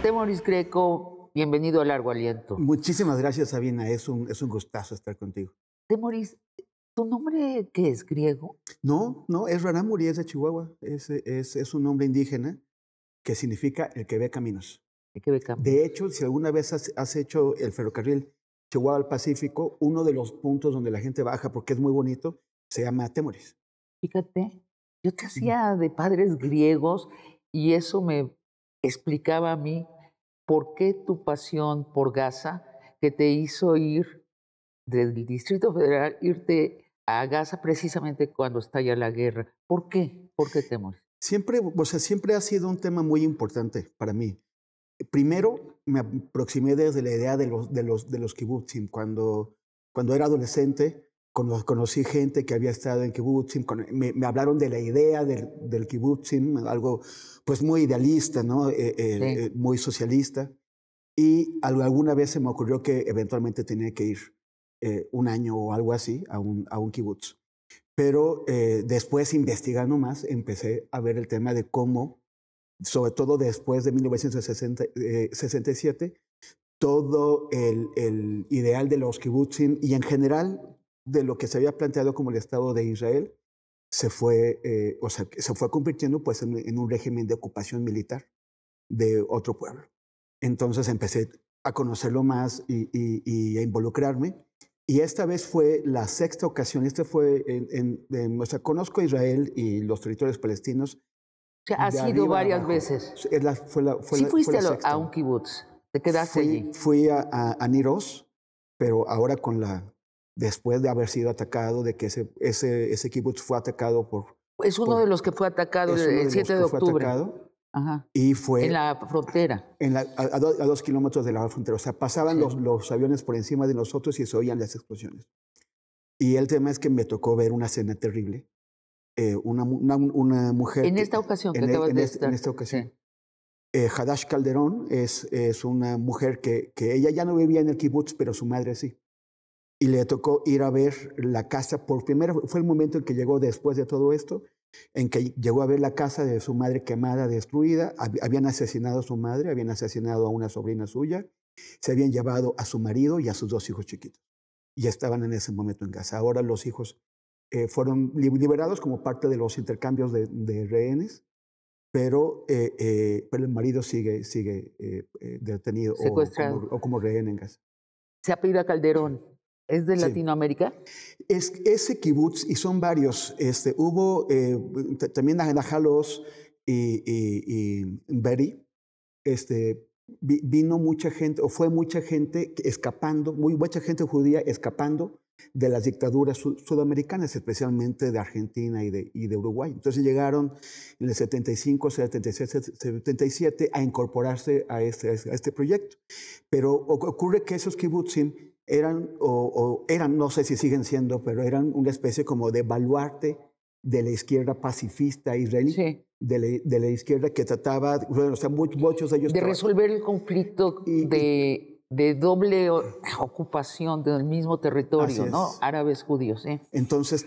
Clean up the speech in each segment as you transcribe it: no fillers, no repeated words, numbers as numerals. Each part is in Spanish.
Temoris Greco, bienvenido a Largo Aliento. Muchísimas gracias, Sabina. Es un gustazo estar contigo. Temoris, ¿tu nombre qué es griego? No, no, es Rarámuri, es de Chihuahua. Es un nombre indígena que significa el que ve caminos. ¿De qué beca? De hecho, si alguna vez has hecho el ferrocarril Chihuahua al Pacífico, uno de los puntos donde la gente baja, porque es muy bonito, se llama Temoris. Fíjate, yo te hacía de padres griegos y eso me explicaba a mí por qué tu pasión por Gaza, que te hizo ir del Distrito Federal, irte a Gaza precisamente cuando estalla la guerra. ¿Por qué? ¿Por qué Temoris? Siempre, o sea, siempre ha sido un tema muy importante para mí. Primero, me aproximé desde la idea de los kibutzim. Cuando era adolescente, conocí gente que había estado en kibutzim. Me hablaron de la idea del kibutzim, algo pues muy idealista, ¿no? Sí. Muy socialista. Y alguna vez se me ocurrió que eventualmente tenía que ir un año o algo así a un kibutz. Pero después, investigando más, empecé a ver el tema de cómo, sobre todo después de 1967, todo el ideal de los kibutzim y en general de lo que se había planteado como el Estado de Israel se fue convirtiendo pues, en un régimen de ocupación militar de otro pueblo. Entonces empecé a conocerlo más y a involucrarme. Y esta vez fue la sexta ocasión. Este fue o sea, conozco a Israel y los territorios palestinos O sea, has de ido arriba a varias abajo. veces. Fue Fuiste la sexta. a un kibutz, te quedaste allí. Fui a Niroz, pero ahora después de haber sido atacado, de que ese kibutz fue atacado Es uno de los que fue atacado el 7 de octubre. Ajá. Y fue en la frontera. a 2 kilómetros de la frontera. O sea, pasaban los aviones por encima de nosotros y se oían las explosiones. Y el tema es que me tocó ver una escena terrible. Una mujer... En esta ocasión que acabas de estar. En esta ocasión. Hadash Calderón es una mujer que ella ya no vivía en el kibutz, pero su madre sí. Y le tocó ir a ver la casa por primera vez. Fue el momento en que llegó después de todo esto, en que llegó a ver la casa de su madre quemada, destruida. Habían asesinado a su madre, habían asesinado a una sobrina suya, se habían llevado a su marido y a sus 2 hijos chiquitos. Y estaban en ese momento en Gaza. Ahora los hijos fueron liberados como parte de los intercambios de rehenes, pero el marido sigue detenido Secuestrado. o como rehén en Gaza. Se apellida Calderón. ¿Es de Sí. Latinoamérica? Ese kibutz, y son varios, hubo también Najalos y Beri, vino mucha gente, o fue mucha gente escapando, mucha gente judía escapando de las dictaduras sudamericanas, especialmente de Argentina y de Uruguay. Entonces llegaron en el 75, 76, 77 a incorporarse a este proyecto. Pero ocurre que esos kibutzim eran, no sé si siguen siendo, pero eran una especie como de baluarte de la izquierda pacifista israelí. Sí. De la izquierda que trataba, bueno, o sea, muchos de ellos... De resolver el conflicto de doble ocupación del mismo territorio, ¿no? Árabes, judíos, ¿eh? Entonces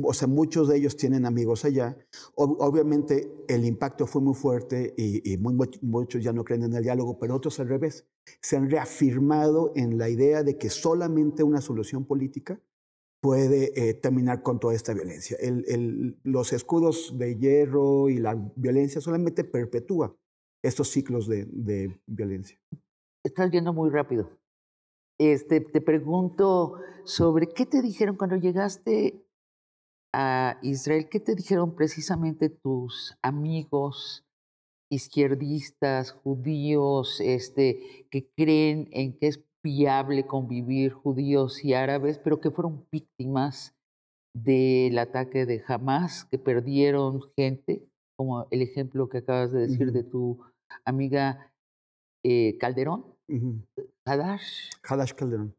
o sea, muchos de ellos tienen amigos allá. Obviamente el impacto fue muy fuerte y muchos ya no creen en el diálogo, pero otros al revés. Se han reafirmado en la idea de que solamente una solución política puede terminar con toda esta violencia. Los escudos de hierro y la violencia solamente perpetúa estos ciclos de violencia. Estás yendo muy rápido. Te pregunto sobre qué te dijeron cuando llegaste a Israel, qué te dijeron precisamente tus amigos izquierdistas, judíos, que creen en que es viable convivir judíos y árabes, pero que fueron víctimas del ataque de Hamás, que perdieron gente, como el ejemplo que acabas de decir de tu amiga Calderón, Hadash Calderón.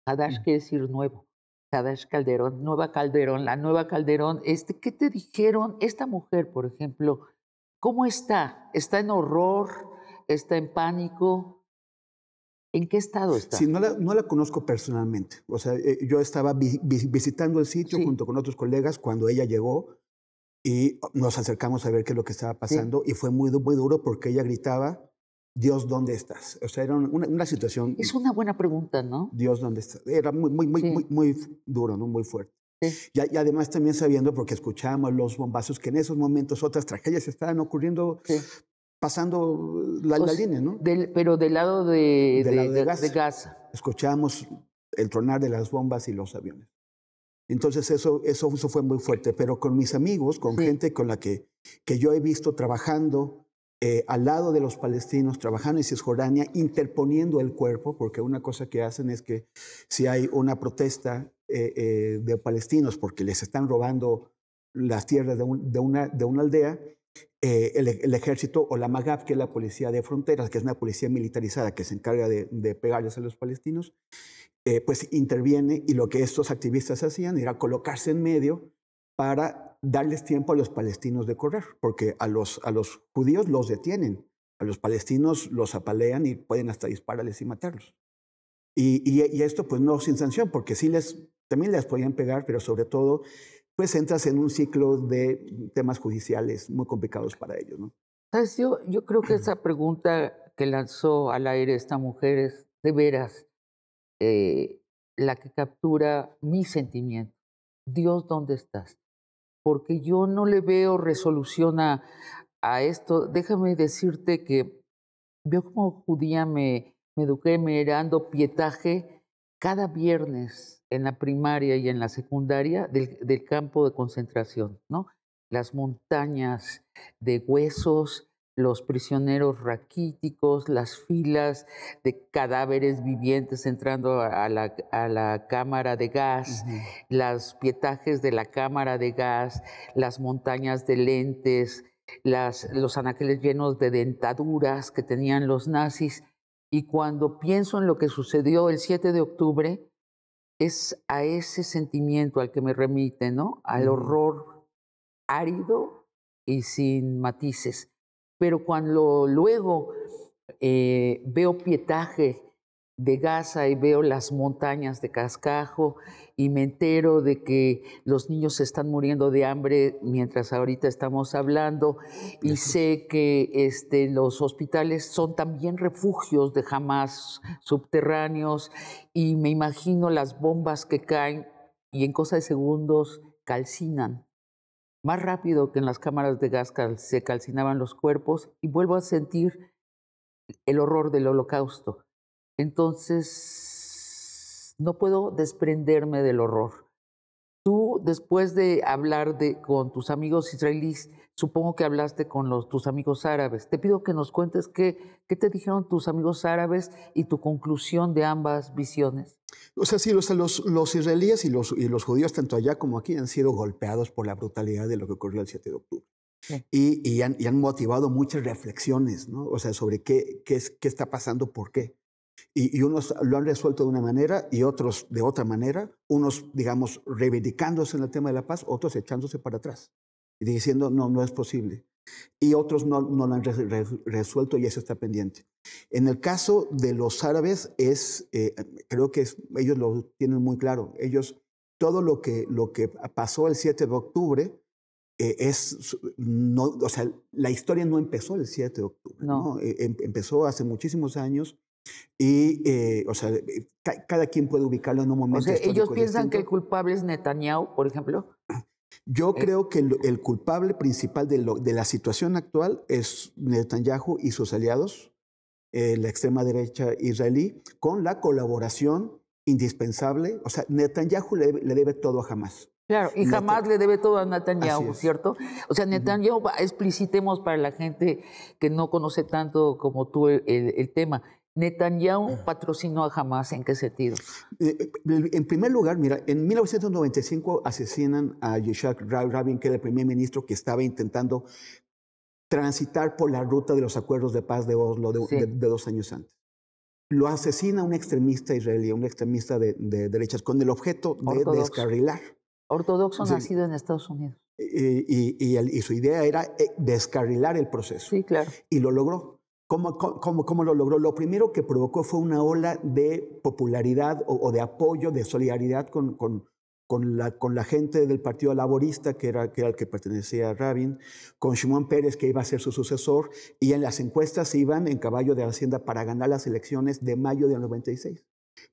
Hadash quiere decir nuevo. Hadash Calderón, nueva Calderón, la nueva Calderón. ¿Qué te dijeron esta mujer, por ejemplo? ¿Cómo está? ¿Está en horror? ¿Está en pánico? ¿En qué estado está? Sí, no la conozco personalmente. O sea, yo estaba visitando el sitio junto con otros colegas cuando ella llegó y nos acercamos a ver qué es lo que estaba pasando. Y fue muy duro porque ella gritaba Dios, ¿dónde estás? O sea, era una situación, Es una buena pregunta, ¿no? Dios, ¿dónde estás? Era muy duro, ¿no? Muy fuerte. Sí, Y además también sabiendo, porque escuchábamos los bombazos, que en esos momentos otras tragedias estaban ocurriendo, sí. pasando la Pues, línea, ¿no? pero del lado Del lado de de Gaza. Gaza. Escuchábamos el tronar de las bombas y los aviones. Entonces eso fue muy fuerte, pero con mis amigos, con Sí, gente con la que yo he visto trabajando al lado de los palestinos, trabajando en Cisjordania, interponiendo el cuerpo, porque una cosa que hacen es que si hay una protesta de palestinos porque les están robando las tierras de una aldea, el ejército o la MAGAF, que es la policía de fronteras, que es una policía militarizada que se encarga de pegarles a los palestinos, pues interviene, y lo que estos activistas hacían era colocarse en medio para darles tiempo a los palestinos de correr, porque a los judíos los detienen, a los palestinos los apalean y pueden hasta dispararles y matarlos. Y esto pues no sin sanción, porque sí también les podían pegar, pero sobre todo pues entras en un ciclo de temas judiciales muy complicados para ellos, ¿no? ¿Sabes? Yo creo que esa pregunta que lanzó al aire esta mujer es de veras la que captura mi sentimiento. Dios, ¿dónde estás? Porque yo no le veo resolución a esto. Déjame decirte que yo como judía me eduqué mirando pietaje cada viernes en la primaria y en la secundaria del campo de concentración, ¿no? Las montañas de huesos, los prisioneros raquíticos, las filas de cadáveres vivientes entrando a la cámara de gas, Ujú. los pietajes de la cámara de gas, las montañas de lentes, los anaqueles llenos de dentaduras que tenían los nazis. Y cuando pienso en lo que sucedió el 7 de octubre, es a ese sentimiento al que me remite, ¿no? Al Ujú. horror árido y sin matices. Pero cuando luego veo pietaje de Gaza y veo las montañas de cascajo y me entero de que los niños se están muriendo de hambre mientras ahorita estamos hablando y Eso es. sé que los hospitales son también refugios de Hamas subterráneos y me imagino las bombas que caen y en cosa de segundos calcinan más rápido que en las cámaras de gas se calcinaban los cuerpos y vuelvo a sentir el horror del holocausto. Entonces, no puedo desprenderme del horror. Tú, después de hablar con tus amigos israelíes, supongo que hablaste con tus amigos árabes. Te pido que nos cuentes qué te dijeron tus amigos árabes y tu conclusión de ambas visiones. O sea, sí, los israelíes y los judíos, tanto allá como aquí, han sido golpeados por la brutalidad de lo que ocurrió el 7 de octubre. Sí. Y han motivado muchas reflexiones, ¿no? O sea, sobre qué está pasando, por qué. Y unos lo han resuelto de una manera y otros de otra manera, unos, digamos, reivindicándose en el tema de la paz, otros echándose para atrás y diciendo, no es posible. Y otros no lo han resuelto y eso está pendiente. En el caso de los árabes, creo que ellos lo tienen muy claro. Ellos, todo lo que pasó el 7 de octubre, no, o sea, la historia no empezó el 7 de octubre, No. ¿no? Empezó hace muchísimos años y, o sea, cada quien puede ubicarlo en un O momento sea, ellos histórico piensan que el distinto. culpable es Netanyahu, por ejemplo. Yo Eh, creo que el culpable principal de la situación actual es Netanyahu y sus aliados, la extrema derecha israelí, con la colaboración indispensable. O sea, Netanyahu le debe todo a Hamas. Claro, y Neta- jamás le debe todo a Así Netanyahu, es. ¿cierto? O sea, Ujú. Netanyahu, explicitemos para la gente que no conoce tanto como tú el tema. Netanyahu patrocinó a Hamas, ¿en qué sentido? En primer lugar, mira, en 1995 asesinan a Yitzhak Rabin, que era el primer ministro que estaba intentando transitar por la ruta de los acuerdos de paz de Oslo Sí, de 2 años antes. Lo asesina un extremista israelí, un extremista de derechas, con el objeto de ortodoxo. descarrilar. Ortodoxo Sí, nacido en Estados Unidos. y su idea era descarrilar el proceso. Sí, claro. Y lo logró. ¿Cómo lo logró? Lo primero que provocó fue una ola de popularidad o de apoyo, de solidaridad con con la gente del Partido Laborista, que era el que pertenecía a Rabin, con Shimon Peres, que iba a ser su sucesor, y en las encuestas iban en caballo de Hacienda para ganar las elecciones de mayo del 96.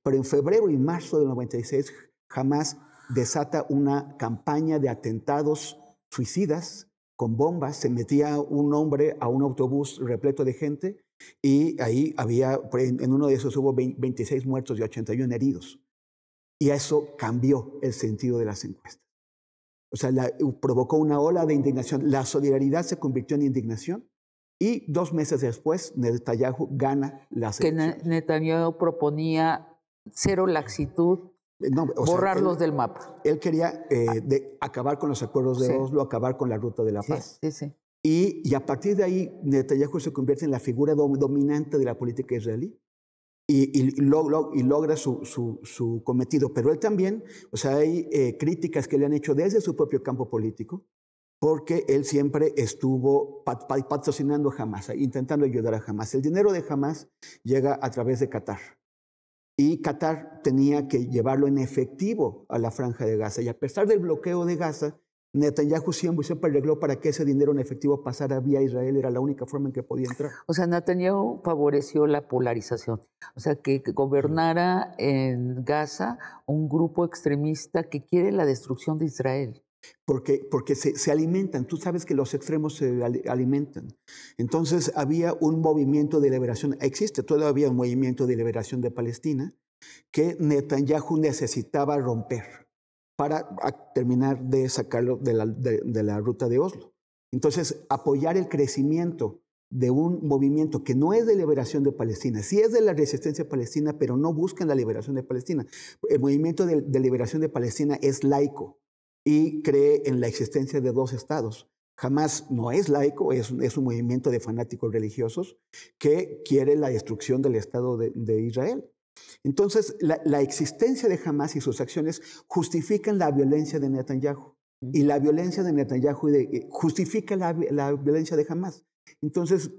Pero en febrero y marzo del 96, Hamas desata una campaña de atentados suicidas con bombas. Se metía un hombre a un autobús repleto de gente y ahí había, en uno de esos hubo 26 muertos y 81 heridos. Y eso cambió el sentido de las encuestas. O sea, provocó una ola de indignación. La solidaridad se convirtió en indignación y 2 meses después Netanyahu gana las elecciones. Que Netanyahu proponía cero laxitud, no, borrarlos del mapa. Él quería acabar con los acuerdos de Oslo, acabar con la ruta de la paz. Sí. Y a partir de ahí Netanyahu se convierte en la figura dominante de la política israelí. Y logra su cometido. Pero él también, o sea, hay críticas que le han hecho desde su propio campo político, porque él siempre estuvo patrocinando a Hamas, intentando ayudar a Hamas. El dinero de Hamas llega a través de Qatar. Y Qatar tenía que llevarlo en efectivo a la Franja de Gaza. Y a pesar del bloqueo de Gaza, Netanyahu siempre arregló para que ese dinero en efectivo pasara vía Israel. Era la única forma en que podía entrar. O sea, Netanyahu favoreció la polarización. O sea, que gobernara en Gaza un grupo extremista que quiere la destrucción de Israel. Porque se alimentan. Tú sabes que los extremos se alimentan. Entonces había un movimiento de liberación. Existe todavía un movimiento de liberación de Palestina que Netanyahu necesitaba romper para terminar de sacarlo de la ruta de Oslo. Entonces, apoyar el crecimiento de un movimiento que no es de liberación de Palestina, sí es de la resistencia palestina, pero no buscan la liberación de Palestina. El movimiento de liberación de Palestina es laico y cree en la existencia de 2 estados. Hamas no es laico, es un movimiento de fanáticos religiosos que quiere la destrucción del Estado de Israel. Entonces, la existencia de Hamas y sus acciones justifican la violencia de Netanyahu. Y la violencia de Netanyahu justifica la violencia de Hamas. Entonces,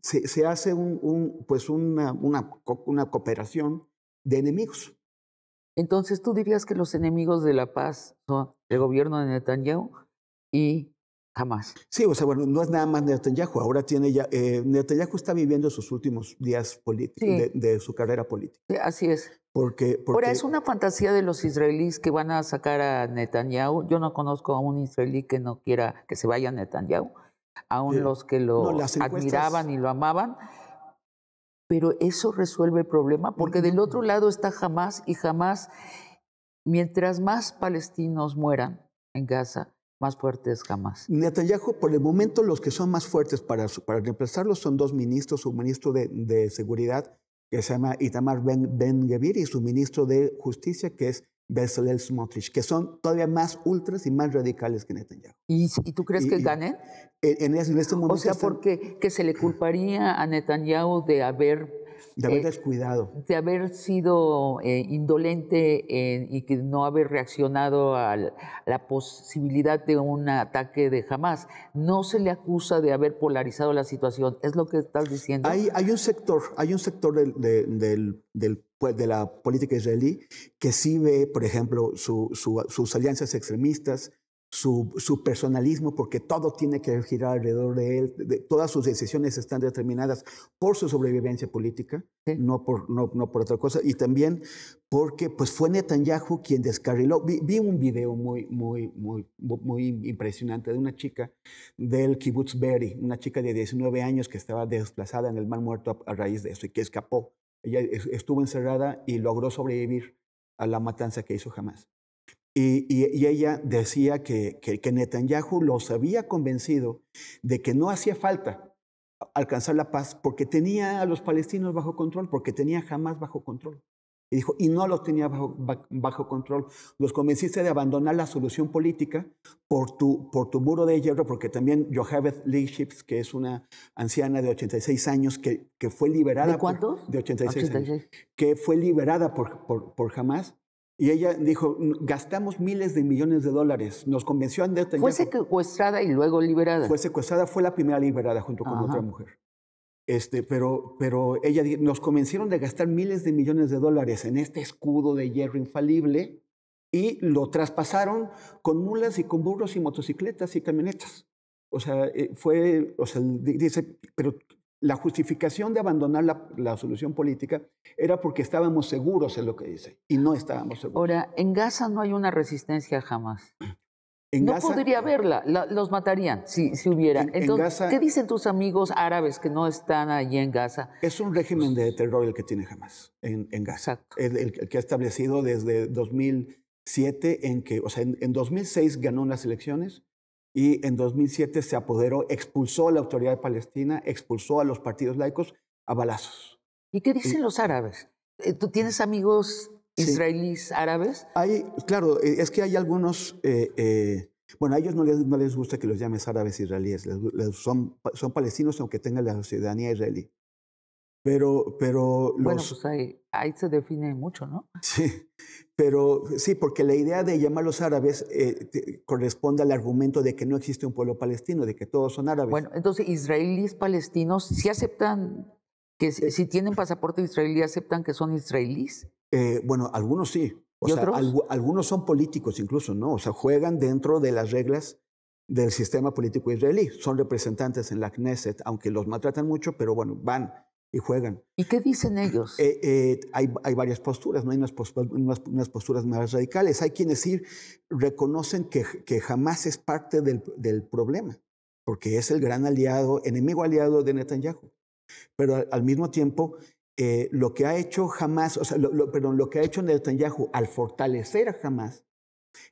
se hace una cooperación de enemigos. Entonces, ¿tú dirías que los enemigos de la paz son el gobierno de Netanyahu y Hamas? Sí, o sea, bueno, no es nada más Netanyahu. Ahora tiene ya... Netanyahu está viviendo sus últimos días políticos, de su carrera política. Sí, así es. Porque ahora, es una fantasía de los israelíes que van a sacar a Netanyahu. Yo no conozco a un israelí que no quiera que se vaya Netanyahu, aún los que lo admiraban y lo amaban. Pero eso resuelve el problema, porque del otro lado está Hamas, y Hamas, mientras más palestinos mueran en Gaza, más fuerte es Hamas. Netanyahu, por el momento, los que son más fuertes para reemplazarlos son 2 ministros: su ministro de Seguridad, que se llama Itamar Ben-Gvir, y su ministro de Justicia, que es Bezalel Smotrich, que son todavía más ultras y más radicales que Netanyahu. ¿Y tú crees que ganen? En este momento. O sea, porque que se le culparía a Netanyahu de haber descuidado. De haber sido indolente y que no haber reaccionado a la posibilidad de un ataque de Hamas. No se le acusa de haber polarizado la situación. ¿Es lo que estás diciendo? Hay un sector de la política israelí que sí ve, por ejemplo, sus alianzas extremistas, su personalismo, porque todo tiene que girar alrededor de él. Todas sus decisiones están determinadas por su sobrevivencia política, sí, no por otra cosa. Y también porque pues, fue Netanyahu quien descarriló. Vi un video muy impresionante de una chica del kibbutz Be'eri, una chica de 19 años que estaba desplazada en el Mar Muerto a raíz de eso y que escapó. Ella estuvo encerrada y logró sobrevivir a la matanza que hizo Hamas. Y ella decía que Netanyahu los había convencido de que no hacía falta alcanzar la paz porque tenía a los palestinos bajo control, porque tenía a Hamas bajo control. Y dijo, y no los tenía bajo control. Los convenciste de abandonar la solución política por tu muro de hierro, porque también Yocheved Leibowitz, que es una anciana de 86 años, que fue liberada. ¿De cuánto? De 86 años. Que fue liberada por Hamas. Y ella dijo, gastamos miles de millones de dólares. Nos convenció a Netanyahu. ¿Fue secuestrada y luego liberada? Fue secuestrada, fue la primera liberada junto con otra mujer. Pero ella nos convencieron de gastar miles de millones de dólares en este escudo de hierro infalible y lo traspasaron con mulas y con burros y motocicletas y camionetas. O sea, dice, pero la justificación de abandonar la solución política era porque estábamos seguros en lo que dice, y no estábamos seguros. Ahora, en Gaza no hay una resistencia jamás. En No Gaza, podría haberla, los matarían si hubiera. Entonces, Gaza, ¿qué dicen tus amigos árabes que no están allí en Gaza? es un régimen de terror el que tiene Hamas en Gaza. Exacto. El que ha establecido desde 2007, o sea, en 2006 ganó las elecciones y en 2007 se apoderó, expulsó a la autoridad palestina, expulsó a los partidos laicos a balazos. ¿Y qué dicen los árabes? ¿Tú tienes amigos israelíes árabes? Claro, es que hay algunos, bueno, a ellos no les gusta que los llames árabes israelíes, son palestinos aunque tengan la ciudadanía israelí. Pero bueno, pues ahí se define mucho, ¿no? Sí, pero sí, porque la idea de llamarlos árabes corresponde al argumento de que no existe un pueblo palestino, de que todos son árabes. Bueno, entonces israelíes palestinos sí aceptan que si tienen pasaporte israelí aceptan que son israelíes. Bueno, algunos sí. ¿Y otros? Algunos son políticos incluso, ¿no? O sea, juegan dentro de las reglas del sistema político israelí. Son representantes en la Knesset, aunque los maltratan mucho, pero bueno, van y juegan. ¿Y qué dicen ellos? Hay varias posturas, ¿no? Hay unas posturas más radicales. Hay quienes sí reconocen que Hamas es parte del problema, porque es el gran enemigo aliado de Netanyahu. Pero al mismo tiempo, lo que ha hecho Hamas, o sea, lo que ha hecho Netanyahu al fortalecer a Hamas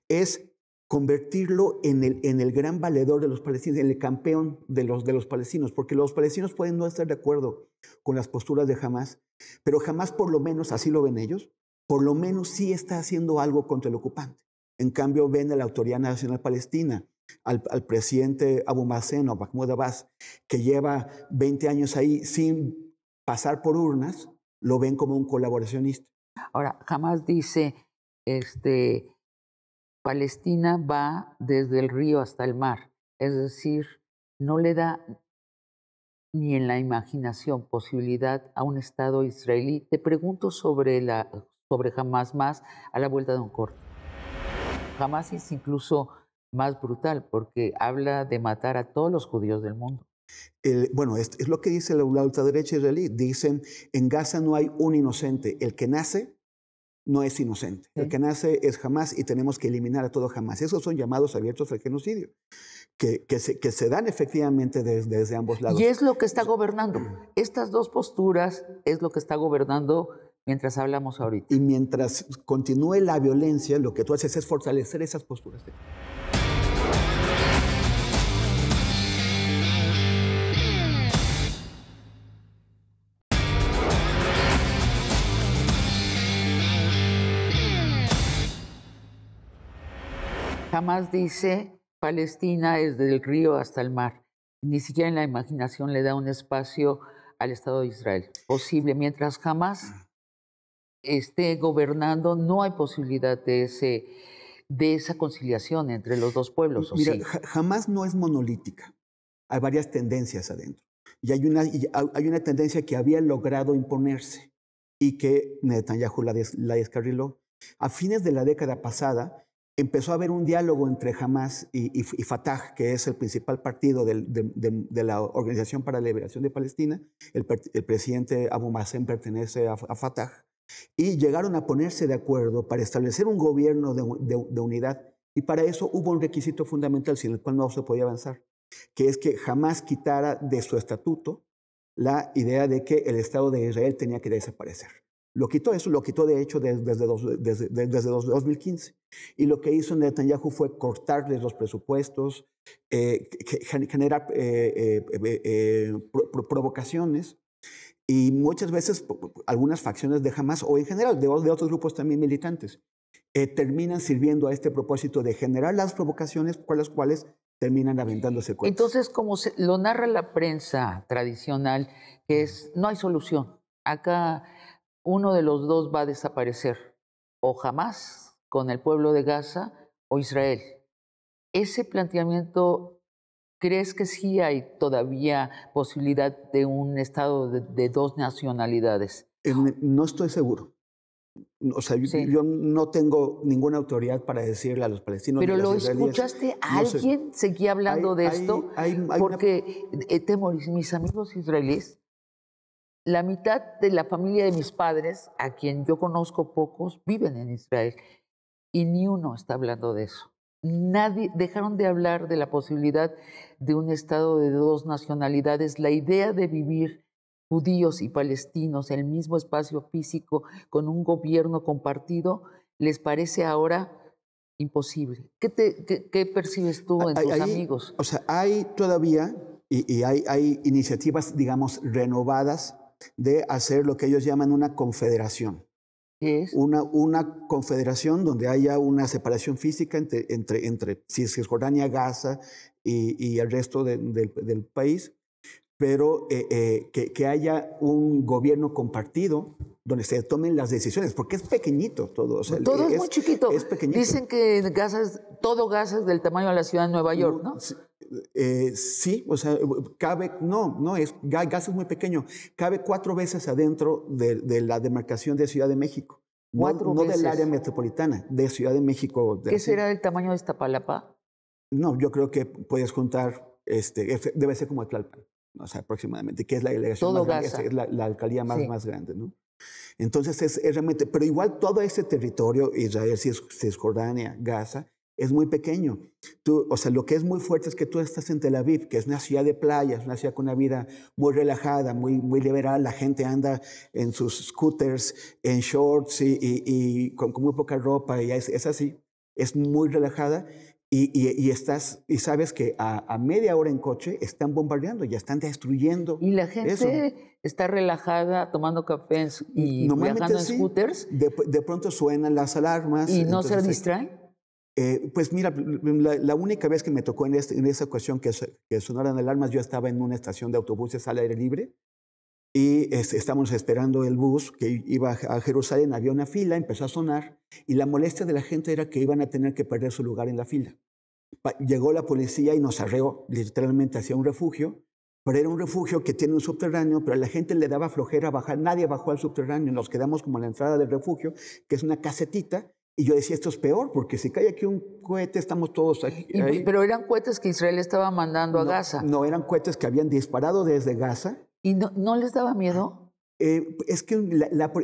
es convertirlo en el gran valedor de los palestinos, en el campeón de los palestinos, porque los palestinos pueden no estar de acuerdo con las posturas de Hamas, pero Hamas, por lo menos, así lo ven ellos, por lo menos sí está haciendo algo contra el ocupante. En cambio, ven a la Autoridad Nacional Palestina, al presidente Abu Mazen o Mahmoud Abbas, que lleva 20 años ahí sin pasar por urnas, lo ven como un colaboracionista. Ahora, Hamas dice, Palestina va desde el río hasta el mar, es decir, no le da ni en la imaginación posibilidad a un Estado israelí. Te pregunto sobre Hamas más a la vuelta de un corte. Hamas es incluso más brutal porque habla de matar a todos los judíos del mundo. Bueno, es lo que dice la ultraderecha israelí. Dicen, en Gaza no hay un inocente. El que nace no es inocente. Sí. El que nace es Hamas y tenemos que eliminar a todo Hamas. Esos son llamados abiertos al genocidio, que se dan efectivamente desde ambos lados. Y es lo que está gobernando. Estas dos posturas es lo que está gobernando mientras hablamos ahorita. Y mientras continúe la violencia, lo que tú haces es fortalecer esas posturas. Hamas dice, Palestina es del río hasta el mar. Ni siquiera en la imaginación le da un espacio al Estado de Israel. Posible. Mientras Hamas esté gobernando, no hay posibilidad de esa conciliación entre los dos pueblos. Mira, sí. Hamas no es monolítica. Hay varias tendencias adentro. Y hay una tendencia que había logrado imponerse y que Netanyahu la descarriló. A fines de la década pasada, empezó a haber un diálogo entre Hamas y Fatah, que es el principal partido de la Organización para la Liberación de Palestina. El presidente Abu Mazen pertenece a Fatah. Y llegaron a ponerse de acuerdo para establecer un gobierno de unidad. Y para eso hubo un requisito fundamental sin el cual no se podía avanzar, que es que Hamas quitara de su estatuto la idea de que el Estado de Israel tenía que desaparecer. Lo quitó de hecho desde 2015. Y lo que hizo Netanyahu fue cortarles los presupuestos, generar provocaciones y muchas veces algunas facciones de Hamas o en general de otros grupos también militantes terminan sirviendo a este propósito de generar las provocaciones por las cuales terminan aventándose cohetes. Entonces, como lo narra la prensa tradicional, que es, no hay solución. Acá uno de los dos va a desaparecer, o Hamas con el pueblo de Gaza o Israel. Ese planteamiento, ¿crees que sí hay todavía posibilidad de un Estado de dos nacionalidades? No estoy seguro. O sea, Sí. yo no tengo ninguna autoridad para decirle a los palestinos ni ¿Pero a los lo israelíes. escuchaste? No sé. ¿Alguien seguía hablando de esto? Hay una... Porque mis amigos israelíes, la mitad de la familia de mis padres, a quien yo conozco pocos, viven en Israel y ni uno está hablando de eso. Nadie, dejaron de hablar de la posibilidad de un Estado de dos nacionalidades. La idea de vivir judíos y palestinos en el mismo espacio físico con un gobierno compartido les parece ahora imposible. ¿Qué percibes tú en tus amigos? O sea, hay todavía, y hay iniciativas, digamos, renovadas de hacer lo que ellos llaman una confederación. ¿Qué es? Una confederación donde haya una separación física entre Cisjordania, Gaza y el resto del país, pero que haya un gobierno compartido donde se tomen las decisiones, porque es pequeñito todo. O sea, todo es muy chiquito. Es pequeñito. Dicen que todo Gaza es del tamaño de la ciudad de Nueva York, ¿no? Sí, o sea, cabe, Gaza es muy pequeño, cabe 4 veces adentro de la demarcación de Ciudad de México, no del área metropolitana, de Ciudad de México. ¿Qué será el tamaño de Iztapalapa? No, yo creo que puedes juntar, debe ser como Tlalpan, o sea, aproximadamente, que es la delegación todo más Gaza. grande, es la alcaldía Sí. más grande, ¿no? Entonces es realmente, pero igual todo ese territorio, Israel, Cisjordania, Gaza, es muy pequeño. O sea, lo que es muy fuerte es que tú estás en Tel Aviv, que es una ciudad de playas, una ciudad con una vida muy relajada, muy liberal. La gente anda en sus scooters, en shorts y con muy poca ropa, y es así. Es muy relajada. Y sabes que a media hora en coche están bombardeando, ya están destruyendo. Y la gente eso. está relajada tomando café y viajando en scooters. De pronto suenan las alarmas. ¿Y no se distraen? Pues mira, la única vez que me tocó en esa ocasión que sonaran alarmas, yo estaba en una estación de autobuses al aire libre y estábamos esperando el bus que iba a Jerusalén. Había una fila, empezó a sonar y la molestia de la gente era que iban a tener que perder su lugar en la fila. Llegó la policía y nos arreó literalmente hacia un refugio, pero era un refugio que tiene un subterráneo, pero a la gente le daba flojera bajar, nadie bajó al subterráneo, nos quedamos como a la entrada del refugio, que es una casetita. Y yo decía, esto es peor, porque si cae aquí un cohete, estamos todos aquí. Pero eran cohetes que Israel estaba mandando a Gaza. No, eran cohetes que habían disparado desde Gaza. ¿Y no les daba miedo? Es que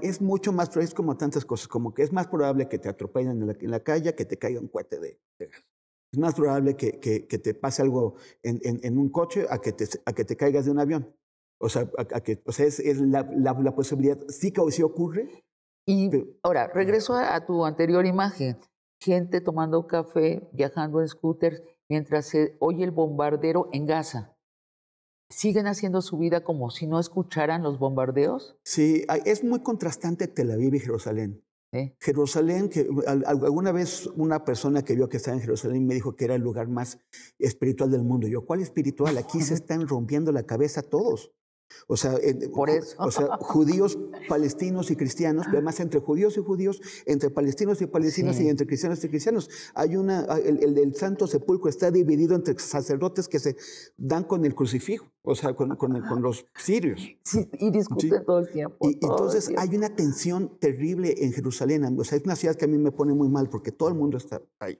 es mucho más, es como tantas cosas, como que es más probable que te atropellen en la calle que te caiga un cohete de Gaza. Es más probable que te pase algo en un coche a que te caigas de un avión. O sea, es la posibilidad, sí ocurre. Y ahora, regreso a tu anterior imagen. Gente tomando café, viajando en scooters, mientras se oye el bombardero en Gaza. ¿Siguen haciendo su vida como si no escucharan los bombardeos? Sí, es muy contrastante Tel Aviv y Jerusalén. ¿Sí? Jerusalén, que alguna vez una persona que vio que estaba en Jerusalén me dijo que era el lugar más espiritual del mundo. Yo, ¿cuál espiritual? Aquí se están rompiendo la cabeza todos. O sea, Por eso. O sea, judíos, palestinos y cristianos, pero además entre judíos y judíos, entre palestinos y palestinos, sí, y entre cristianos y cristianos. Hay el Santo Sepulcro está dividido entre sacerdotes que se dan con el crucifijo, o sea, con los sirios. Sí, y discuten, ¿sí?, todo el tiempo. Entonces hay una tensión terrible en Jerusalén. O sea, es una ciudad que a mí me pone muy mal porque todo el mundo está ahí.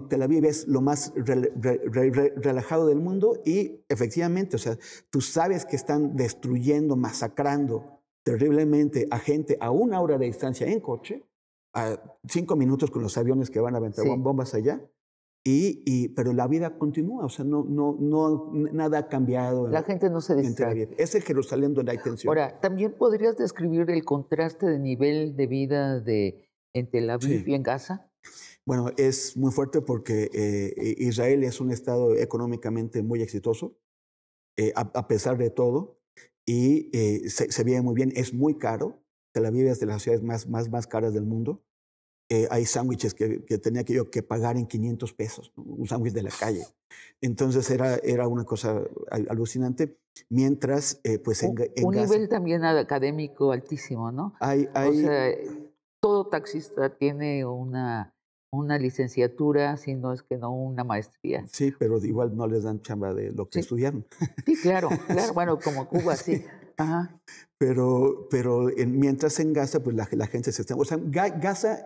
Tel Aviv es lo más relajado del mundo y efectivamente, o sea, tú sabes que están destruyendo, masacrando terriblemente a gente a 1 hora de distancia en coche, a 5 minutos con los aviones que van a aventar bombas allá, pero la vida continúa, o sea, nada ha cambiado. La gente no se distrae. Es el Jerusalén donde hay tensión. Ahora, ¿también podrías describir el contraste de nivel de vida en Tel Aviv y en Gaza? Bueno, es muy fuerte porque Israel es un estado económicamente muy exitoso, a pesar de todo, y se vive muy bien. Es muy caro. Tel Aviv es de las ciudades más caras del mundo. Hay sándwiches que tenía yo que pagar en 500 pesos, ¿no? Un sándwich de la calle. Entonces era una cosa alucinante. Mientras, pues en Gaza... Un nivel también académico altísimo, ¿no? O sea, todo taxista tiene una licenciatura, si no es que no una maestría. Sí, pero igual no les dan chamba de lo que estudiaron. Sí, claro. Bueno, como Cuba, sí. Ajá. Pero mientras en Gaza, pues la gente se está... O sea, Gaza,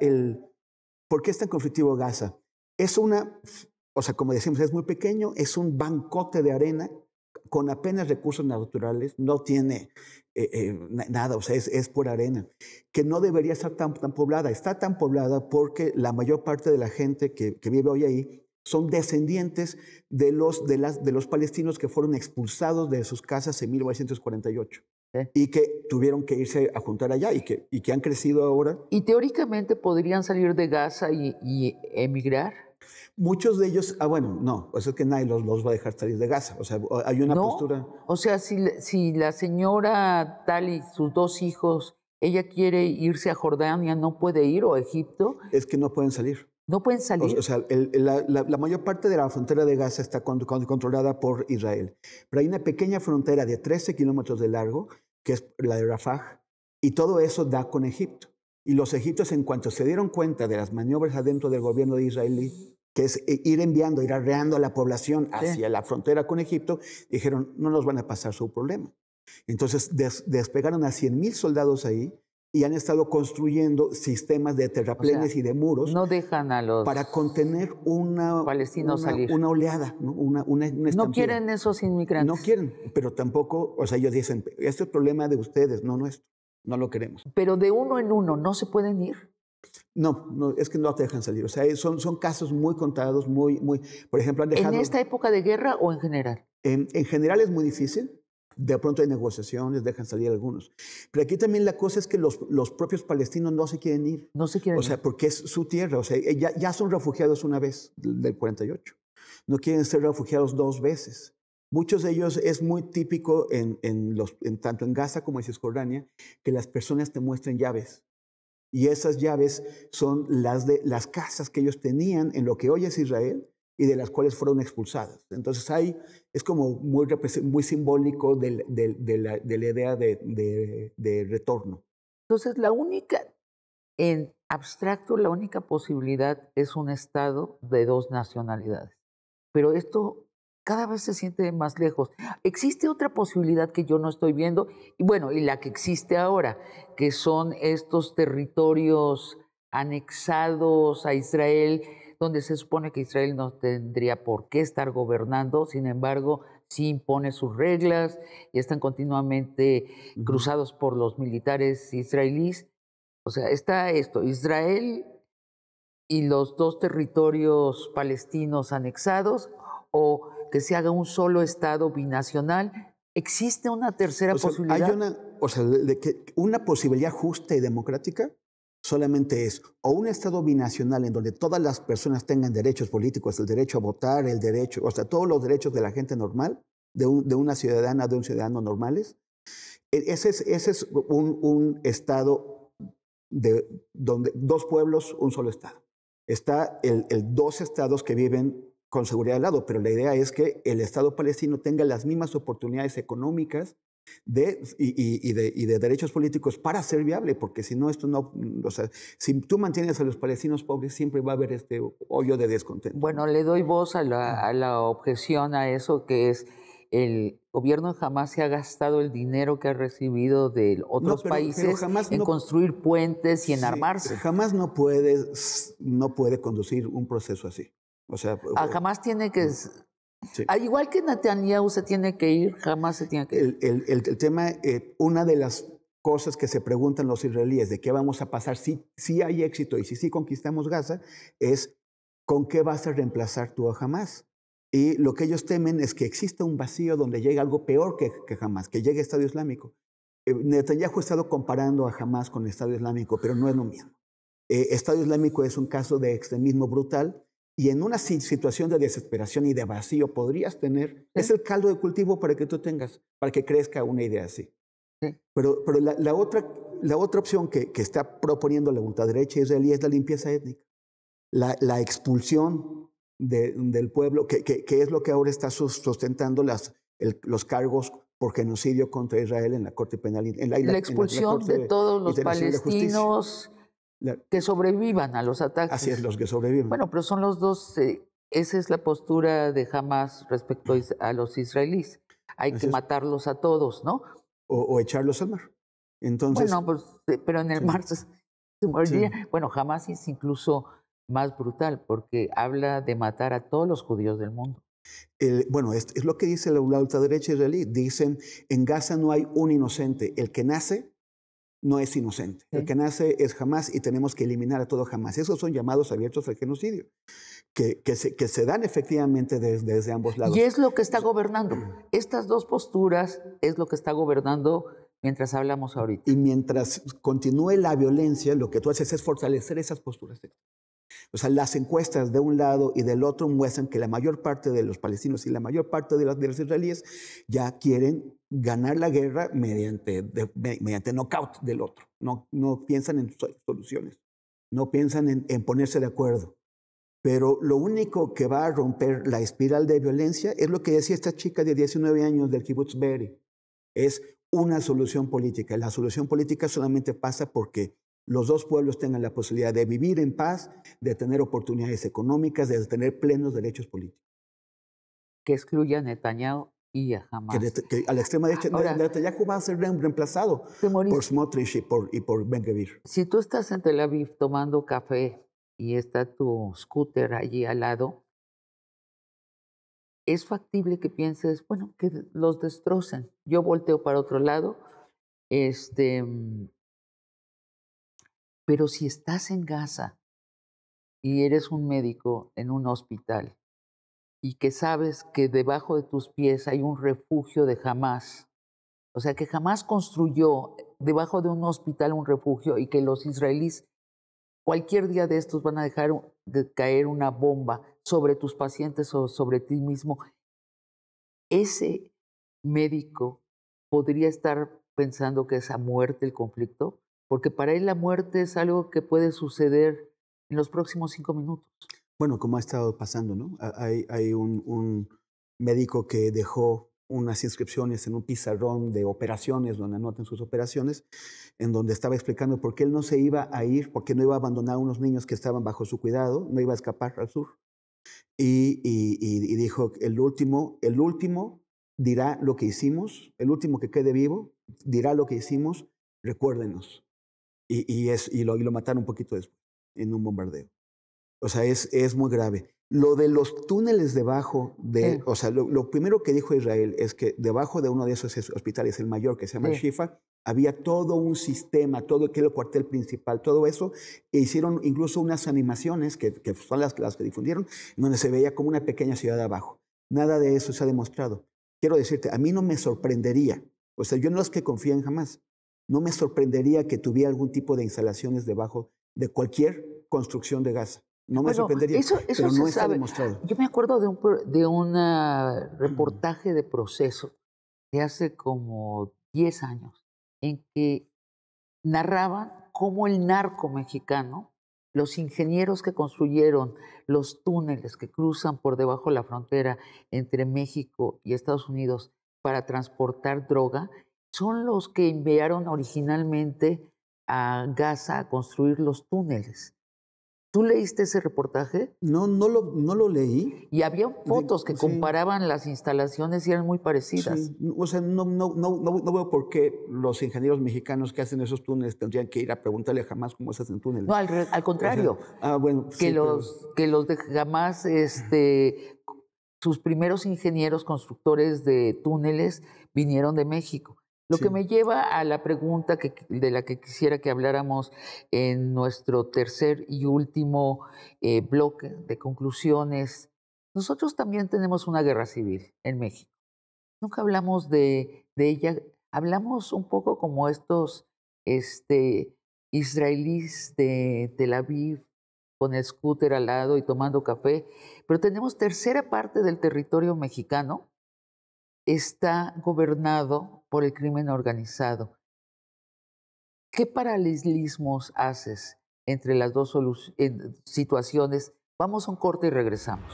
¿por qué es tan conflictivo Gaza? Es o sea, como decimos, es muy pequeño, es un bancote de arena con apenas recursos naturales, no tiene nada, o sea, es por arena, que no debería estar tan poblada. Está tan poblada porque la mayor parte de la gente que vive hoy ahí son descendientes de los palestinos que fueron expulsados de sus casas en 1948 y que tuvieron que irse a juntar allá y que han crecido ahora. ¿Y teóricamente podrían salir de Gaza y emigrar? Muchos de ellos, bueno, no, pues es que nadie los va a dejar salir de Gaza. O sea, hay una postura. O sea, si la señora tal y sus 2 hijos, ella quiere irse a Jordania, ¿no puede ir? ¿O a Egipto? Es que no pueden salir. ¿No pueden salir? O sea, la mayor parte de la frontera de Gaza está controlada por Israel. Pero hay una pequeña frontera de 13 kilómetros de largo, que es la de Rafah, y todo eso da con Egipto. Y los egipcios, en cuanto se dieron cuenta de las maniobras adentro del gobierno de Israel, que es ir arreando a la población hacia la frontera con Egipto, dijeron, no nos van a pasar su problema. Entonces despegaron a 100,000 soldados ahí y han estado construyendo sistemas de terraplenes y de muros. No dejan a los para contener palestinos salir. Una oleada, ¿no? Una no quieren esos inmigrantes. No quieren, pero tampoco, o sea, ellos dicen, este es el problema de ustedes, no nuestro, no lo queremos. Pero de uno en uno, ¿no se pueden ir? No, es que no te dejan salir. O sea, son casos muy contados, por ejemplo, han dejado... ¿En esta época de guerra o en general? En general es muy difícil. De pronto hay negociaciones, dejan salir algunos. Pero aquí también la cosa es que los propios palestinos no se quieren ir. No se quieren ir. O sea, porque es su tierra. O sea, ya son refugiados una vez, del 48. No quieren ser refugiados 2 veces. Muchos de ellos es muy típico, tanto en Gaza como en Cisjordania, que las personas te muestren llaves. Y esas llaves son las casas que ellos tenían en lo que hoy es Israel y de las cuales fueron expulsadas. Entonces es como muy simbólico de la idea de retorno. Entonces en abstracto, la única posibilidad es un Estado de 2 nacionalidades. Pero esto cada vez se siente más lejos. Existe otra posibilidad que yo no estoy viendo, y la que existe ahora, que son estos territorios anexados a Israel, donde se supone que Israel no tendría por qué estar gobernando, sin embargo, sí impone sus reglas y están continuamente cruzados por los militares israelíes. O sea, está esto, Israel y los 2 territorios palestinos anexados, o que se haga un solo Estado binacional. ¿Existe una tercera posibilidad? Hay una posibilidad justa y democrática solamente es o un Estado binacional en donde todas las personas tengan derechos políticos, el derecho a votar, todos los derechos de la gente normal, de una ciudadana, de un ciudadano normales. Ese es un Estado donde 2 pueblos, un solo Estado. Está el 2 estados que viven con seguridad al lado, pero la idea es que el Estado palestino tenga las mismas oportunidades económicas y de derechos políticos para ser viable, porque si no, esto no, o sea, si tú mantienes a los palestinos pobres, siempre va a haber este hoyo de descontento. Bueno, le doy voz a la objeción a eso, que es el gobierno jamás se ha gastado el dinero que ha recibido de otros países en construir puentes y en armarse. Jamás no puede conducir un proceso así. O sea, jamás tiene que... Sí. Igual que Netanyahu se tiene que ir, jamás se tiene que ir. El tema, una de las cosas que se preguntan los israelíes de qué vamos a pasar si hay éxito y si sí conquistamos Gaza, es ¿con qué vas a reemplazar tú a Hamás? Y lo que ellos temen es que exista un vacío donde llegue algo peor que Hamás, que llegue Estado Islámico. Netanyahu ha estado comparando a Hamás con el Estado Islámico, pero no es lo mismo. Estado Islámico es un caso de extremismo brutal. Y en una situación de desesperación y de vacío podrías tener, es el caldo de cultivo para que tú tengas, para que crezca una idea así. Sí. Pero la otra opción que está proponiendo la ultraderecha israelí es la limpieza étnica. La expulsión del pueblo, que es lo que ahora está sustentando los cargos por genocidio contra Israel en la Corte Penal. La expulsión de todos los palestinos que sobrevivan a los ataques. Así es, los que sobreviven. Bueno, pero son los 2, esa es la postura de Hamás respecto a los israelíes. Hay que matarlos a todos, ¿no? o echarlos al mar. Entonces, Bueno, pues, pero en el sí, mar se moriría. sí. Bueno, Hamás es incluso más brutal porque habla de matar a todos los judíos del mundo. Bueno, es lo que dice la ultraderecha israelí. Dicen, en Gaza no hay un inocente. El que nace no es inocente. El Sí. que nace es Hamás y tenemos que eliminar a todo Hamás. Esos son llamados abiertos al genocidio, que se dan efectivamente desde ambos Y lados. es lo que está gobernando. Estas dos posturas es lo que está gobernando mientras hablamos ahorita. Y mientras continúe la violencia, lo que tú haces es fortalecer esas posturas. O sea, las encuestas de un lado y del otro muestran que la mayor parte de los palestinos y la mayor parte de los israelíes ya quieren ganar la guerra mediante knockout del otro. No piensan en soluciones, no piensan en ponerse de acuerdo. Pero lo único que va a romper la espiral de violencia es lo que decía esta chica de 19 años del kibbutz Be'eri. Es una solución política. La solución política solamente pasa porque los dos pueblos tengan la posibilidad de vivir en paz, de tener oportunidades económicas, de tener plenos derechos políticos. Que excluya a Netanyahu y a Hamás. Que a la extrema derecha, Ahora, Netanyahu va a ser reemplazado por Smotrich y por Ben Gvir. si tú estás en Tel Aviv tomando café y está tu scooter allí al lado, es factible que pienses, bueno, que los destrocen. Yo volteo para otro lado, pero si estás en Gaza y eres un médico en un hospital y que sabes que debajo de tus pies hay un refugio de Hamás, o sea, que Hamás construyó debajo de un hospital un refugio y que los israelíes cualquier día de estos van a dejar de caer una bomba sobre tus pacientes o sobre ti mismo, ese médico podría estar pensando que es a muerte el conflicto, porque para él la muerte es algo que puede suceder en los próximos 5 minutos. Bueno, como ha estado pasando, ¿no? Hay un médico que dejó unas inscripciones en un pizarrón de operaciones, donde anotan sus operaciones, en donde estaba explicando por qué él no se iba a ir, por qué no iba a abandonar a unos niños que estaban bajo su cuidado, no iba a escapar al sur. Y dijo, el último dirá lo que hicimos, el último que quede vivo dirá lo que hicimos, recuérdenos. Y lo mataron un poquito después, en un bombardeo. O sea, es muy grave. Lo de los túneles debajo de... Sí. O sea, lo primero que dijo Israel es que debajo de uno de esos hospitales, el mayor, que se llama Shifa, había todo un sistema, todo que era el cuartel principal, todo eso, e hicieron incluso unas animaciones, que son las que difundieron, donde se veía como una pequeña ciudad abajo. Nada de eso se ha demostrado. Quiero decirte, a mí no me sorprendería, o sea, yo no es que confíe en Hamás, no me sorprendería que tuviera algún tipo de instalaciones debajo de cualquier construcción de Gaza. No me sorprendería, eso pero no se está sabe. demostrado. Yo me acuerdo de un reportaje de Proceso de hace como 10 años, en que narraban cómo el narco mexicano, los ingenieros que construyeron los túneles que cruzan por debajo de la frontera entre México y Estados Unidos para transportar droga, son los que enviaron originalmente a Gaza a construir los túneles. ¿Tú leíste ese reportaje? No lo leí. Y había fotos que Sí, comparaban las instalaciones y eran muy parecidas. sí. O sea, no veo por qué los ingenieros mexicanos que hacen esos túneles tendrían que ir a preguntarle jamás cómo se hacen túneles. No, al contrario. O sea, bueno, que, sí, que los de Hamás, sus primeros ingenieros constructores de túneles vinieron de México. Lo que me lleva a la pregunta de la que quisiera que habláramos en nuestro tercer y último bloque de conclusiones. Nosotros también tenemos una guerra civil en México. Nunca hablamos de ella. Hablamos un poco como estos israelíes de Tel Aviv con el scooter al lado y tomando café, pero tenemos tercera parte del territorio mexicano está gobernado por el crimen organizado. ¿Qué paralelismos haces entre las dos situaciones? Vamos a un corte y regresamos.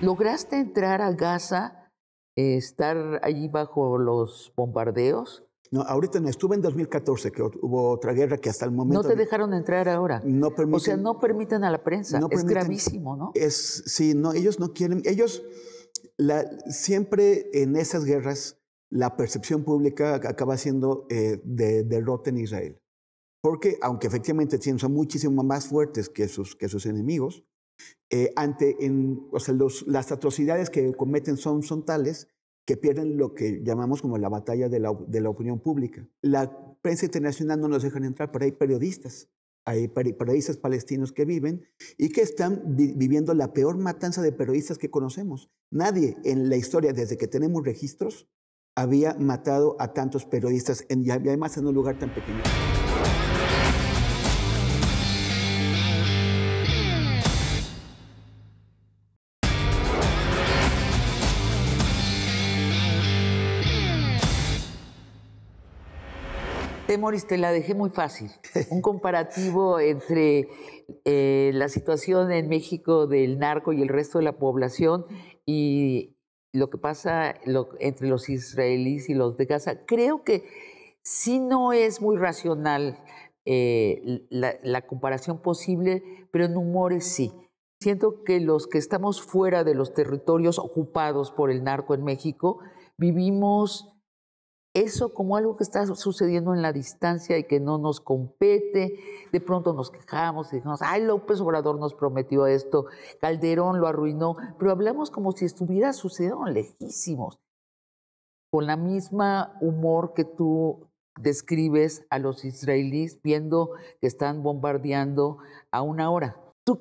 ¿Lograste entrar a Gaza, estar allí bajo los bombardeos? No, ahorita no. Estuve en 2014, que hubo otra guerra que hasta el momento... No te dejaron entrar ahora. No permiten, o sea, no permiten a la prensa. No es permiten, gravísimo, ¿no? Sí, no, ellos no quieren. Ellos siempre en esas guerras la percepción pública acaba siendo de derrota en Israel. Porque, aunque efectivamente son muchísimo más fuertes que sus enemigos, las atrocidades que cometen son tales que pierden lo que llamamos como la batalla de la opinión pública. La prensa internacional no nos dejan entrar, pero hay periodistas palestinos que viven y que están viviendo la peor matanza de periodistas que conocemos. Nadie en la historia, desde que tenemos registros, había matado a tantos periodistas, y además en un lugar tan pequeño. Temoris, te la dejé muy fácil. Un comparativo entre la situación en México del narco y el resto de la población y lo que pasa entre los israelíes y los de Gaza. Creo que sí no es muy racional la comparación posible, pero en humores sí. Siento que los que estamos fuera de los territorios ocupados por el narco en México vivimos eso como algo que está sucediendo en la distancia y que no nos compete. De pronto nos quejamos y decimos, ay, López Obrador nos prometió esto, Calderón lo arruinó, pero hablamos como si estuviera sucediendo lejísimos, con la misma humor que tú describes a los israelíes viendo que están bombardeando a una hora. ¿Tú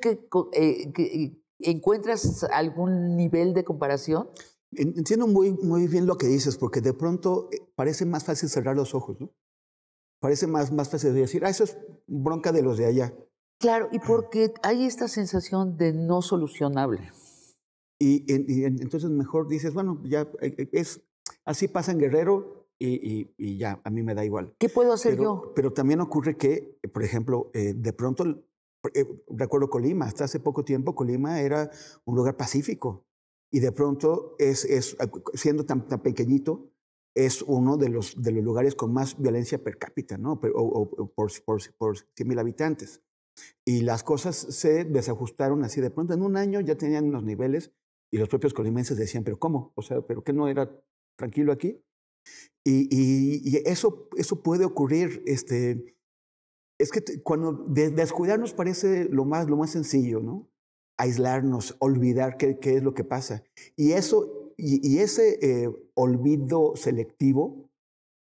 encuentras algún nivel de comparación? Entiendo muy bien lo que dices, porque de pronto parece más fácil cerrar los ojos, ¿no? Parece más fácil decir, eso es bronca de los de allá. Claro, y porque hay esta sensación de no solucionable. Y entonces mejor dices, bueno, ya así pasa en Guerrero y ya, a mí me da igual. ¿Qué puedo hacer yo? Pero también ocurre que, por ejemplo, de pronto, recuerdo Colima, hasta hace poco tiempo Colima era un lugar pacífico. Y de pronto, siendo tan pequeñito, es uno de los lugares con más violencia per cápita, ¿no? Por 100,000 habitantes. Y las cosas se desajustaron así de pronto. En un año ya tenían unos niveles y los propios colimenses decían, ¿pero cómo? O sea, ¿pero qué no era tranquilo aquí? Y eso puede ocurrir. Es que cuando descuidarnos parece lo más sencillo, ¿no? Aislarnos, olvidar qué es lo que pasa. Y ese olvido selectivo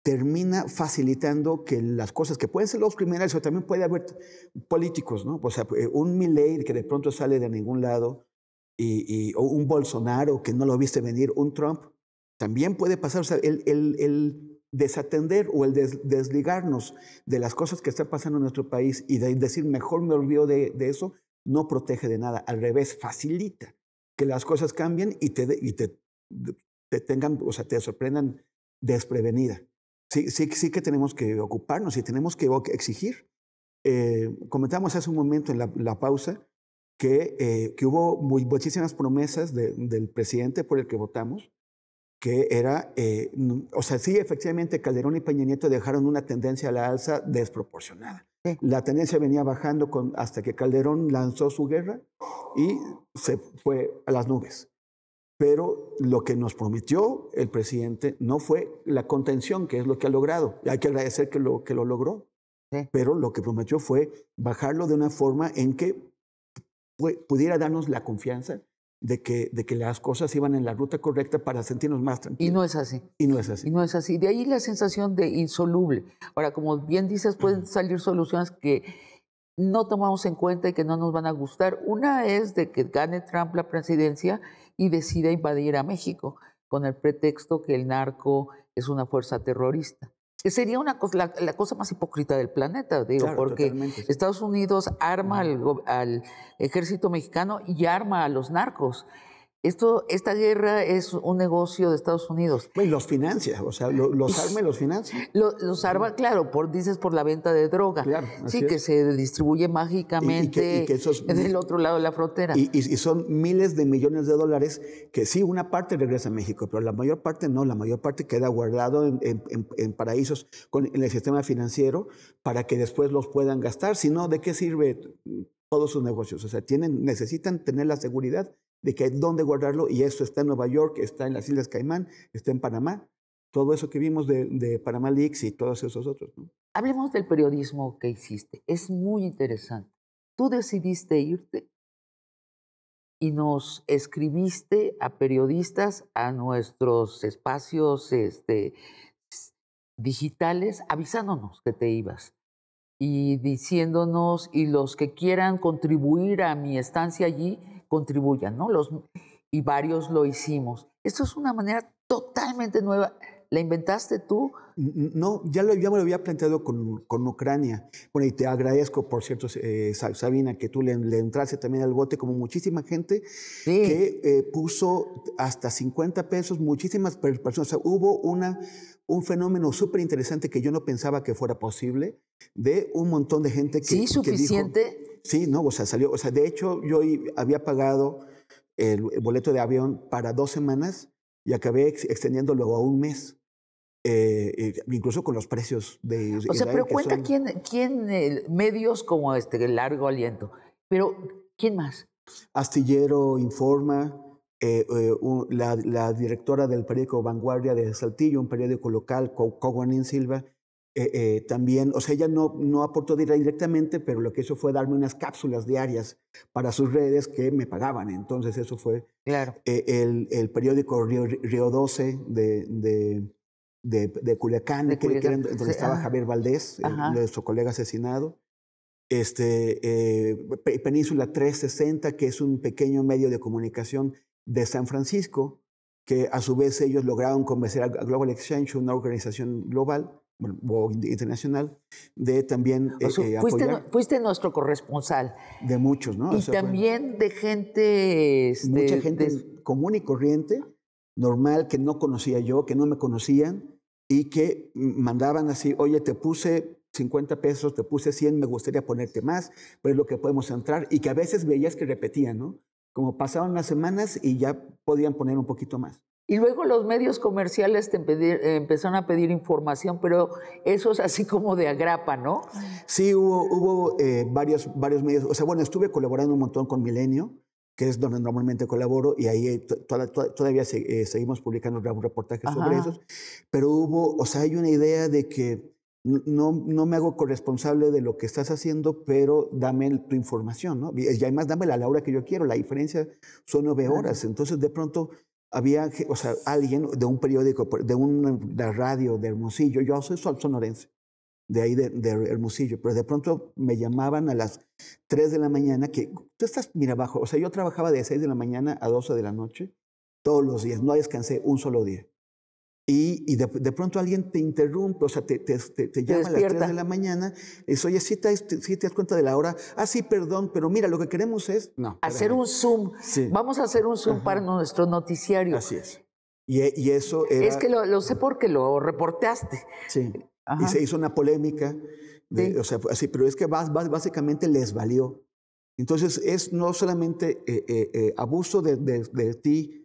termina facilitando que las cosas que pueden ser los criminales, o también puede haber políticos, ¿no? O sea, un Milei que de pronto sale de ningún lado, o un Bolsonaro que no lo viste venir, un Trump, también puede pasar. O sea, el desatender o el desligarnos de las cosas que están pasando en nuestro país y de decir, mejor me olvido de eso, no protege de nada. Al revés, facilita que las cosas cambien y te tengan, o sea, te sorprendan desprevenida. Sí que tenemos que ocuparnos y tenemos que exigir. Comentamos hace un momento en la pausa que hubo muchísimas promesas del presidente por el que votamos, que era, o sea, sí, efectivamente Calderón y Peña Nieto dejaron una tendencia a la alza desproporcionada. Sí. La tendencia venía bajando hasta que Calderón lanzó su guerra y se fue a las nubes. Pero lo que nos prometió el presidente no fue la contención, que es lo que ha logrado. Y hay que agradecer que lo logró. Sí. Pero lo que prometió fue bajarlo de una forma en que pudiera darnos la confianza de que las cosas iban en la ruta correcta para sentirnos más tranquilos. Y no es así. Y no es así. Y no es así. De ahí la sensación de insoluble. Ahora, como bien dices, pueden salir soluciones que no tomamos en cuenta y que no nos van a gustar. Una es de que gane Trump la presidencia y decida invadir a México con el pretexto que el narco es una fuerza terrorista. Que sería la cosa más hipócrita del planeta, digo, claro, porque sí. Estados Unidos arma al ejército mexicano y arma a los narcos. Esta guerra es un negocio de Estados Unidos. Y los financia, o sea, los arma y los financia. Los arma, claro, dices por la venta de droga. Claro, sí, que se distribuye mágicamente del otro lado de la frontera. Y son miles de millones de dólares que sí, una parte regresa a México, pero la mayor parte no, la mayor parte queda guardado en paraísos en el sistema financiero para que después los puedan gastar. Si no, ¿de qué sirve todos sus negocios? O sea, necesitan tener la seguridad de que hay dónde guardarlo, y eso está en Nueva York, está en las Islas Caimán, está en Panamá, todo eso que vimos de Panama Leaks y todos esos otros, ¿no? Hablemos del periodismo que hiciste. Es muy interesante. Tú decidiste irte y nos escribiste a periodistas, a nuestros espacios digitales, avisándonos que te ibas y diciéndonos, y los que quieran contribuir a mi estancia allí, contribuyan, ¿no? Y varios lo hicimos. Esto es una manera totalmente nueva. ¿La inventaste tú? No, ya me lo había planteado con Ucrania. Bueno, y te agradezco, por cierto, Sabina, que tú le entraste también al bote, como muchísima gente Sí. que puso hasta 50 pesos, muchísimas personas. O sea, hubo un fenómeno súper interesante que yo no pensaba que fuera posible, de un montón de gente que, ¿Sí, suficiente? que dijo, sí, no, o sea, salió. O sea, de hecho, yo había pagado el boleto de avión para 2 semanas y acabé extendiéndolo a un mes. Incluso con los precios de Israel. O sea, pero cuenta son... quién medios como Largo Aliento, pero ¿quién más? Astillero Informa, la directora del periódico Vanguardia de Saltillo, un periódico local, Coguanín Silva, también, o sea, ella no aportó directamente, pero lo que hizo fue darme unas cápsulas diarias para sus redes que me pagaban. Entonces eso fue Claro. El periódico Río 12 de Culiacán, que era donde estaba Javier Valdés, nuestro colega asesinado. Península 360, que es un pequeño medio de comunicación de San Francisco, que a su vez ellos lograron convencer a Global Exchange, una organización global, o internacional, de también apoyar. Fuiste nuestro corresponsal. De muchos, ¿no? Y o sea, también de gente... mucha gente común y corriente, normal, que no conocía yo, que no me conocían, y que mandaban así, oye, te puse 50 pesos, te puse 100, me gustaría ponerte más, pero es lo que podemos entrar, y que a veces veías que repetían, ¿no? Como pasaban las semanas y ya podían poner un poquito más. Y luego los medios comerciales te empezaron a pedir información, pero eso es así como de agrapa, ¿no? Sí, hubo varios medios. O sea, bueno, estuve colaborando un montón con Milenio, que es donde normalmente colaboro, y ahí todavía seguimos publicando reportajes sobre esos. Pero o sea, hay una idea de que no me hago corresponsable de lo que estás haciendo, pero dame tu información, ¿no? Y además dámela a la hora que yo quiero. La diferencia son 9 horas. Entonces, de pronto había, o sea, alguien de un periódico, de una radio de Hermosillo, yo soy sonorense, de ahí de Hermosillo, pero de pronto me llamaban a las 3 de la mañana, que tú estás, mira, abajo, o sea, yo trabajaba de 6 de la mañana a 12 de la noche, todos los días, no descansé un solo día. Y de pronto alguien te interrumpe, o sea, te llama a las 3 de la mañana, y dice, oye, ¿sí te das cuenta de la hora? Ah, sí, perdón, pero mira, lo que queremos es... No, hacer un Zoom. Sí. Vamos a hacer un Zoom para nuestro noticiario. Así es. Y eso era... Es que lo sé porque lo reportaste. Sí. Y se hizo una polémica, o sea, así, pero es que básicamente les valió. Entonces, es no solamente abuso de ti,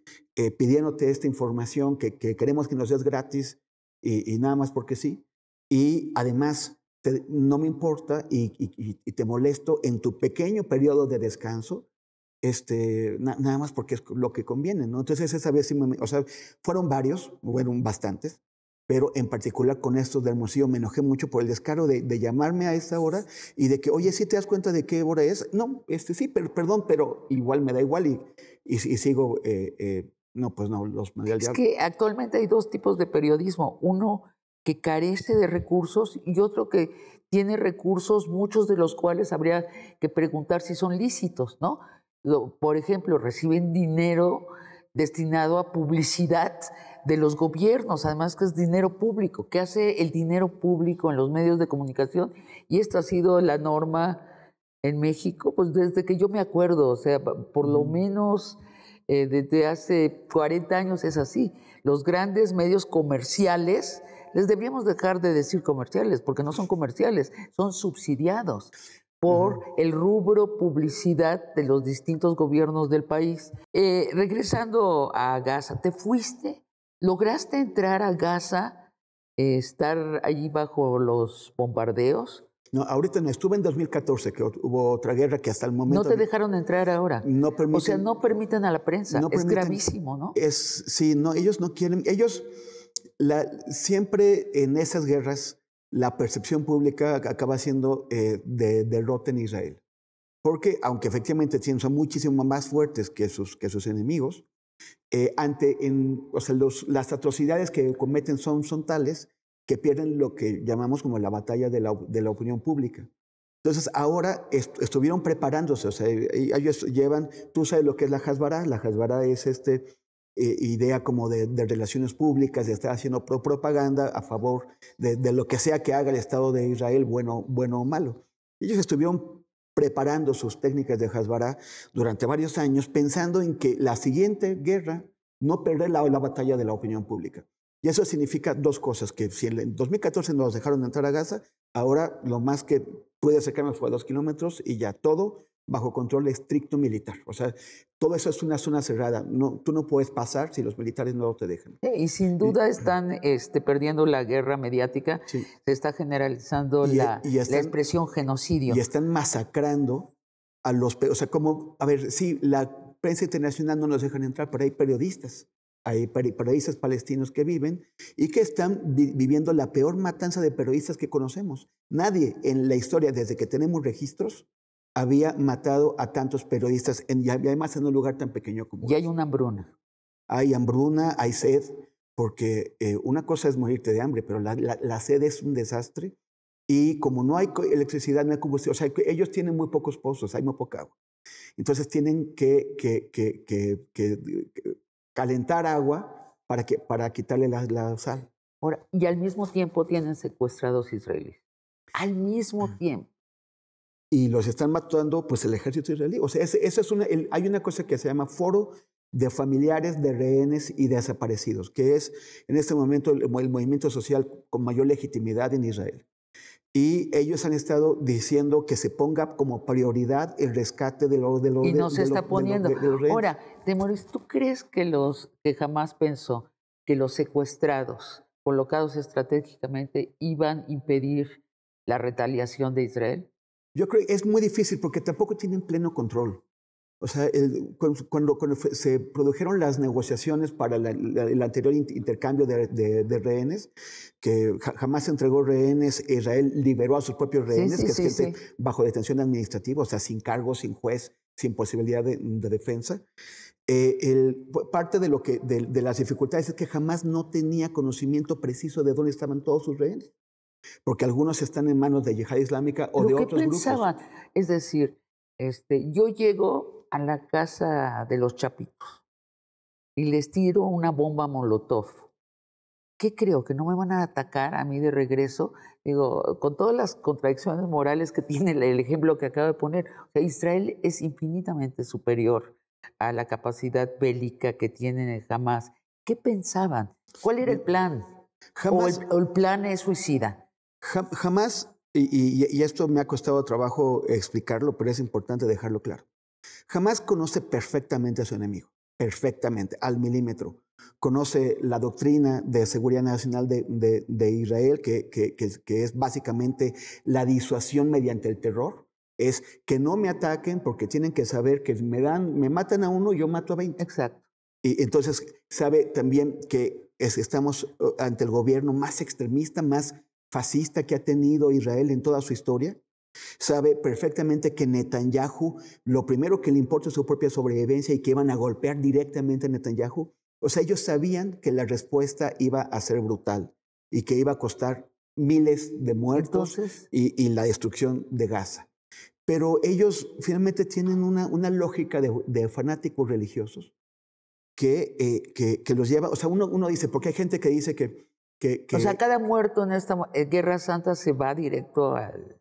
pidiéndote esta información que queremos que nos des gratis y nada más porque sí. Y además, no me importa y te molesto en tu pequeño periodo de descanso, nada más porque es lo que conviene, ¿no? Entonces, esa vez sí o sea, fueron bastantes. Pero en particular con estos de Hermosillo me enojé mucho por el descaro de llamarme a esa hora y de que, oye, ¿sí te das cuenta de qué hora es? No, sí, perdón, pero igual me da igual y sigo, no, pues no, los mandé al diablo. Es que actualmente hay 2 tipos de periodismo, uno que carece de recursos y otro que tiene recursos, muchos de los cuales habría que preguntar si son lícitos, ¿no? Por ejemplo, reciben dinero destinado a publicidad de los gobiernos, además que es dinero público. ¿Qué hace el dinero público en los medios de comunicación? Y esto ha sido la norma en México, pues desde que yo me acuerdo, o sea, por lo menos desde hace 40 años es así. Los grandes medios comerciales, les deberíamos dejar de decir comerciales, porque no son comerciales, son subsidiados por el rubro publicidad de los distintos gobiernos del país. Regresando a Gaza, ¿te fuiste? ¿Lograste entrar a Gaza, estar allí bajo los bombardeos? No, ahorita no. Estuve en 2014, que hubo otra guerra que hasta el momento... ¿No te dejaron entrar ahora? No permiten... O sea, no permiten a la prensa. No es gravísimo, ¿no? Sí, no, ellos no quieren... Ellos Siempre en esas guerras la percepción pública acaba siendo de derrota en Israel. Porque aunque efectivamente son muchísimo más fuertes que sus enemigos, o sea, las atrocidades que cometen son tales que pierden lo que llamamos como la batalla de la opinión pública. Entonces ahora estuvieron preparándose, o sea, ellos llevan, tú sabes lo que es la Hasbara es idea como de relaciones públicas, de estar haciendo propaganda a favor de lo que sea que haga el Estado de Israel, bueno o malo. Ellos estuvieron preparando sus técnicas de Hasbara durante varios años, pensando en que la siguiente guerra no perder la batalla de la opinión pública. Y eso significa dos cosas, que si en 2014 nos dejaron entrar a Gaza, ahora lo más que puede acercarnos fue a 2 kilómetros y ya todo bajo control estricto militar. O sea, todo eso es una zona cerrada. Tú no puedes pasar si los militares no te dejan. Y sin duda están perdiendo la guerra mediática. Sí. Se está generalizando la expresión genocidio. Y están masacrando a los... O sea, como... A ver, sí, la prensa internacional no nos dejan entrar, pero hay periodistas. Hay periodistas palestinos que viven y que están viviendo la peor matanza de periodistas que conocemos. Nadie en la historia, desde que tenemos registros, había matado a tantos periodistas, y además en un lugar tan pequeño como Y hay una hambruna. Hay hambruna, hay sed, porque una cosa es morirte de hambre, pero la sed es un desastre. Y como no hay electricidad, no hay combustible, o sea, ellos tienen muy pocos pozos, hay muy poca agua. Entonces tienen que calentar agua para quitarle la sal. Ahora, y al mismo tiempo tienen secuestrados israelíes. Al mismo tiempo. Y los están matando, pues, el ejército israelí. O sea, hay una cosa que se llama Foro de Familiares de Rehenes y Desaparecidos, que es en este momento el movimiento social con mayor legitimidad en Israel. Y ellos han estado diciendo que se ponga como prioridad el rescate de los y no se está poniendo. Ahora, Temoris, ¿tú crees que Hamás pensó que los secuestrados, colocados estratégicamente, iban a impedir la retaliación de Israel? Yo creo que es muy difícil porque tampoco tienen pleno control. O sea, cuando se produjeron las negociaciones para el anterior intercambio de rehenes, que jamás entregó rehenes, Israel liberó a sus propios rehenes, que es gente bajo detención administrativa, o sea, sin cargo, sin juez, sin posibilidad de defensa. Parte de las dificultades es que jamás no tenía conocimiento preciso de dónde estaban todos sus rehenes, porque algunos están en manos de Yihad Islámica o de otros pensaban? Grupos. Es decir, yo llego a la casa de los Chapitos y les tiro una bomba Molotov. ¿Qué creo? ¿Que no me van a atacar a mí de regreso? Digo, con todas las contradicciones morales que tiene el ejemplo que acabo de poner, o sea, Israel es infinitamente superior a la capacidad bélica que tienen Hamás. ¿Qué pensaban? ¿Cuál era el plan? ¿O el plan es suicida? Jamás, y esto me ha costado trabajo explicarlo, pero es importante dejarlo claro. Jamás conoce perfectamente a su enemigo, perfectamente, al milímetro. Conoce la doctrina de seguridad nacional de Israel, que es básicamente la disuasión mediante el terror. Es que no me ataquen porque tienen que saber que me matan a uno, yo mato a 20. Exacto. Y entonces sabe también que estamos ante el gobierno más extremista, más fascista que ha tenido Israel en toda su historia. Sabe perfectamente que Netanyahu, lo primero que le importa es su propia sobrevivencia y que iban a golpear directamente a Netanyahu. O sea, ellos sabían que la respuesta iba a ser brutal y que iba a costar miles de muertos y la destrucción de Gaza. Pero ellos finalmente tienen una lógica de fanáticos religiosos que los lleva. O sea, uno dice, porque hay gente que dice que o sea, cada muerto en esta Guerra Santa se va directo al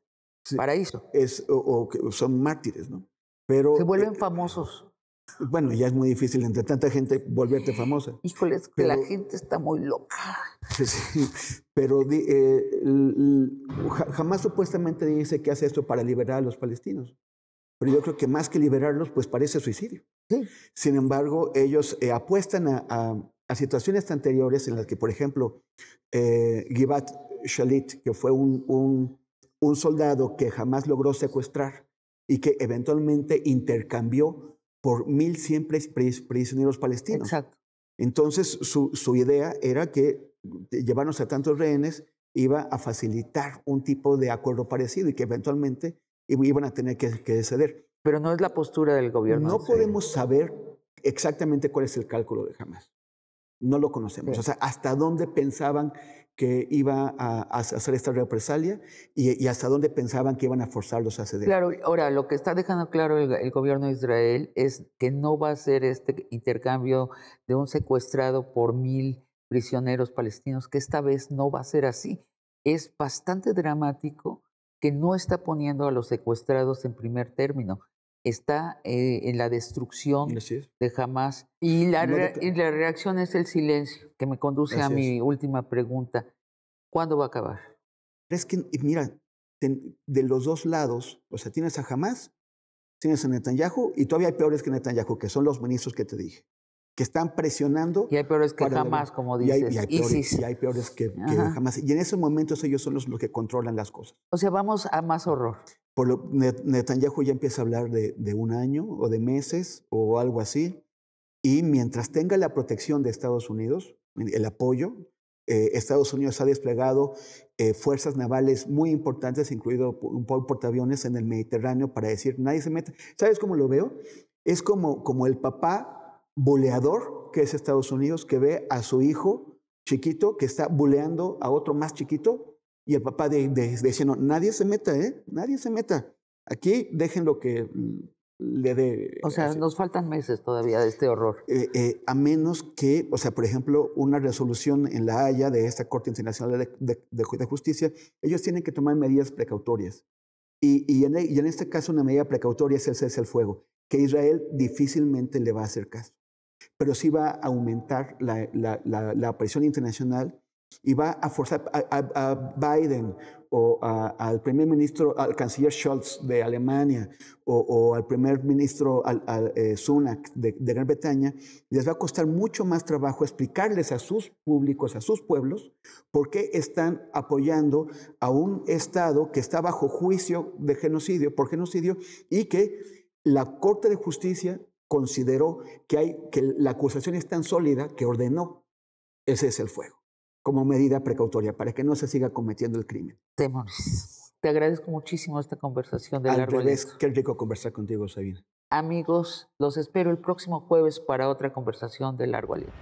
paraíso. O son mártires, ¿no? Pero se vuelven famosos. Bueno, ya es muy difícil entre tanta gente volverte famosa. Híjole, es que la gente está muy loca. Sí, pero jamás supuestamente dice que hace esto para liberar a los palestinos. Pero yo creo que más que liberarlos, pues parece suicidio. Sí. Sin embargo, ellos apuestan a situaciones anteriores en las que, por ejemplo, Givat Shalit, que fue un soldado que jamás logró secuestrar y que eventualmente intercambió por 1,100 prisioneros palestinos. Exacto. Entonces, su idea era que llevarnos a tantos rehenes iba a facilitar un tipo de acuerdo parecido y que eventualmente iban a tener que ceder. Pero no es la postura del gobierno. No podemos saber exactamente cuál es el cálculo de Hamás. No lo conocemos. Sí. O sea, hasta dónde pensaban que iba a hacer esta represalia y hasta dónde pensaban que iban a forzarlos a ceder. Claro, ahora lo que está dejando claro el gobierno de Israel es que no va a ser este intercambio de un secuestrado por 1000 prisioneros palestinos, que esta vez no va a ser así. Es bastante dramático que no está poniendo a los secuestrados en primer término. Está en la destrucción de Hamás. Y la reacción es el silencio, que me conduce a mi última pregunta. ¿Cuándo va a acabar? Es que, mira, de los dos lados, o sea, tienes a Hamás, tienes a Netanyahu, y todavía hay peores que Netanyahu, que son los ministros que te dije, que están presionando. Y hay peores que Hamás, como dices. Y hay peores que Hamás. Y en esos momentos ellos son los que controlan las cosas. O sea, vamos a más horror. Netanyahu ya empieza a hablar de un año o de meses o algo así. Y mientras tenga la protección de Estados Unidos, el apoyo, Estados Unidos ha desplegado fuerzas navales muy importantes, incluido un portaaviones en el Mediterráneo, para decir, nadie se mete. ¿Sabes cómo lo veo? Es como el papá buleador, que es Estados Unidos, que ve a su hijo chiquito que está buleando a otro más chiquito, y el papá diciendo, nadie se meta, nadie se meta. Aquí dejen lo que le dé. O sea, nos faltan meses todavía de este horror. A menos que, o sea, por ejemplo, una resolución en La Haya de esta Corte Internacional de Justicia, ellos tienen que tomar medidas precautorias. Y en este caso una medida precautoria es el cese al fuego, que Israel difícilmente le va a hacer caso. Pero sí va a aumentar la presión internacional y va a forzar a Biden o al primer ministro, al canciller Scholz de Alemania o al primer ministro Sunak de Gran Bretaña, les va a costar mucho más trabajo explicarles a sus públicos, a sus pueblos, por qué están apoyando a un Estado que está bajo juicio de genocidio, por genocidio, y que la Corte de Justicia consideró que la acusación es tan sólida que ordenó el cese al fuego como medida precautoria para que no se siga cometiendo el crimen. Demonios. Te agradezco muchísimo esta conversación de largo aliento. Qué rico conversar contigo, Sabina. Amigos, los espero el próximo jueves para otra conversación de largo aliento.